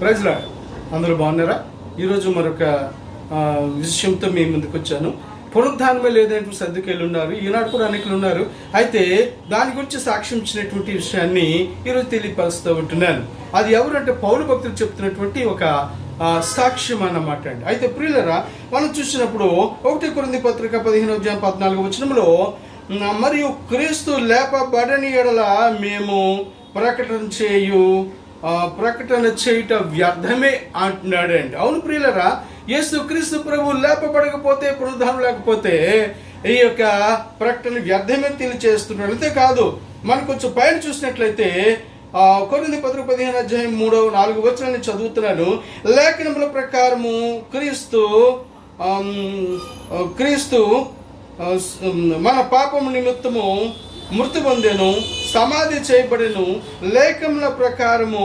Praise lord. అందరూ బాగున్నారా? ఈరోజు మరొక విషయంతో మీ ముందుకు వచ్చాను. పునరుద్ధానమే లేదంటూ సర్దుకేళ్ళు ఉన్నారు, ఈనాడు కూడా అనేకులు ఉన్నారు. అయితే దాని గురించి సాక్ష్యం ఇచ్చినటువంటి విషయాన్ని ఈరోజు తెలియపరుస్తూ ఉంటున్నాను. అది ఎవరంటే పౌలు భక్తులు చెప్తున్నటువంటి ఒక సాక్ష్యం అన్నమాట అండి. అయితే ప్రియులరా, మనం చూసినప్పుడు 1 కొరింథీ పత్రిక 15:14 మరియు క్రీస్తు లేపబడని యెడల మేము ప్రకటన చేయుట వ్యర్థమే అంటున్నాడండి. అవును ప్రియులరా, యేసు క్రీస్తు ప్రభు లేపబడకపోతే, పునరుద్ధానం లేకపోతే ఈ యొక్క ప్రకటన వ్యర్థమే తెలియచేస్తున్నాడు. అంతేకాదు, మనం కొంచెం పైన చూసినట్లయితే కొరింథీ పత్రిక 15:3-4 చదువుతున్నాను. లేఖనముల ప్రకారము క్రీస్తు మన పాపము నిమిత్తము మృతి పొందెను, సమాధి చేయబడెను, లేఖముల ప్రకారము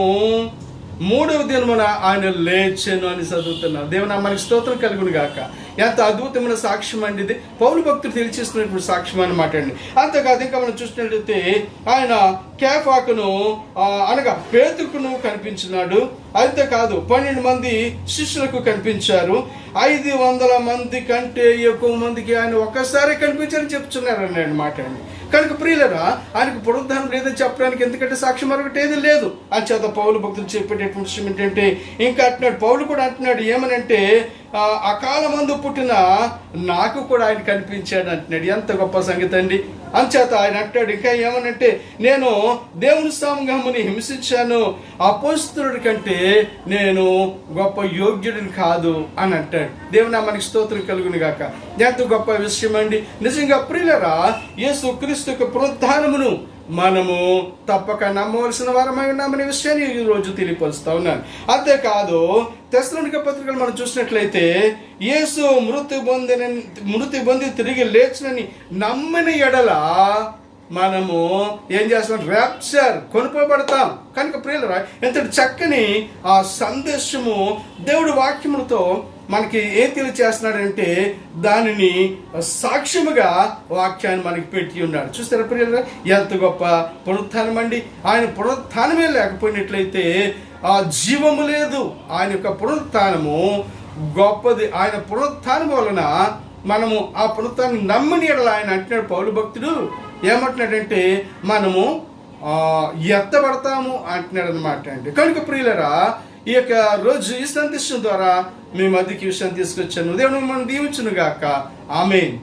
3వ దినమున ఆయన లేచెను అని చదువుతున్నాను. దేవుని మనకి స్తోత్రం కలుగును గాక. ఎంత అద్భుతమైన సాక్ష్యం అండి ఇది. పౌలు భక్తులు తెలియచేస్తున్నటువంటి సాక్ష్యం అన్నమాట అండి. అంతేకాదు, ఇంకా మనం చూసినట్లయితే ఆయన కేఫాకును అనగా పేతురుకును కనిపించినాడు. అంతేకాదు 12 మంది శిష్యులకు కనిపించారు. 500 మంది కంటే ఎక్కువ మందికి ఆయన ఒక్కసారి కనిపించారని చెప్తున్నారు అన్నమాట అండి. కనుక ప్రియులరా, ఆయనకు పునరుద్ధానం లేదని చెప్పడానికి ఎందుకంటే సాక్ష్యం మరొకటి ఏది లేదు. అంచేత పౌలు భక్తులు చెప్పేటటువంటి విషయం ఏంటంటే, ఇంకా అంటున్నాడు, పౌలు కూడా అంటున్నాడు ఏమనంటే, అకాలమందు పుట్టిన నాకు కూడా ఆయన కనిపించాడు అంటున్నాడు. ఎంత గొప్ప సంగతి అండి. అంచేత ఆయన అంటాడు ఇంకా ఏమనంటే, నేను దేవుని సమూహముని హింసించాను, అపోస్తలుడి కంటే నేను గొప్ప యోగ్యుడిని కాదు అని అంటాడు. దేవుని మనకి స్తోత్రం కలుగును గాక. ఎంత గొప్ప విషయం అండి. నిజంగా ప్రియులరా, యేసు క్రీస్తు యొక్క పునరుద్ధానమును మనము తప్పక నమ్మవలసిన వారమై ఉన్నామనే విషయాన్ని ఈరోజు తెలియపరుస్తా ఉన్నాను. అంతేకాదు, తెస్సలోనిక పత్రికలు మనం చూసినట్లయితే, యేసు మృతి పొంది తిరిగి లేచినని నమ్మిన ఎడల మనము ఏం చేస్తాం? ర్యాప్చర్, కొనుకోబడతాం. కనుక ప్రియులరా, ఎంతటి చక్కని ఆ సందేశము దేవుడి వాక్యములతో మనకి ఏం తెలియచేస్తున్నాడంటే, దానిని సాక్ష్యముగా వాక్యాన్ని మనకి పెట్టి ఉన్నాడు. చూస్తారా ప్రియులరా, ఎంత గొప్ప పునరుత్థానం అండి. ఆయన పునరుత్థానమే లేకపోయినట్లయితే ఆ జీవము లేదు. ఆయన యొక్క పునరుత్థానము గొప్పది. ఆయన పునరుత్థానం వలన మనము ఆ పునరుత్థానం నమ్మని ఎడల ఆయన అంటున్నాడు పౌలు భక్తుడు ఏమంటున్నాడంటే, మనము ఎత్తబడతాము అంటున్నాడు అనమాట అండి. కనుక ప్రియులరా, ఈ యొక్క రోజు ఈ సందేశం ద్వారా మీ మధ్యకి విషయాన్ని తీసుకొచ్చాను. దేవుడు మనం దీవించును గాక. ఆమేన్.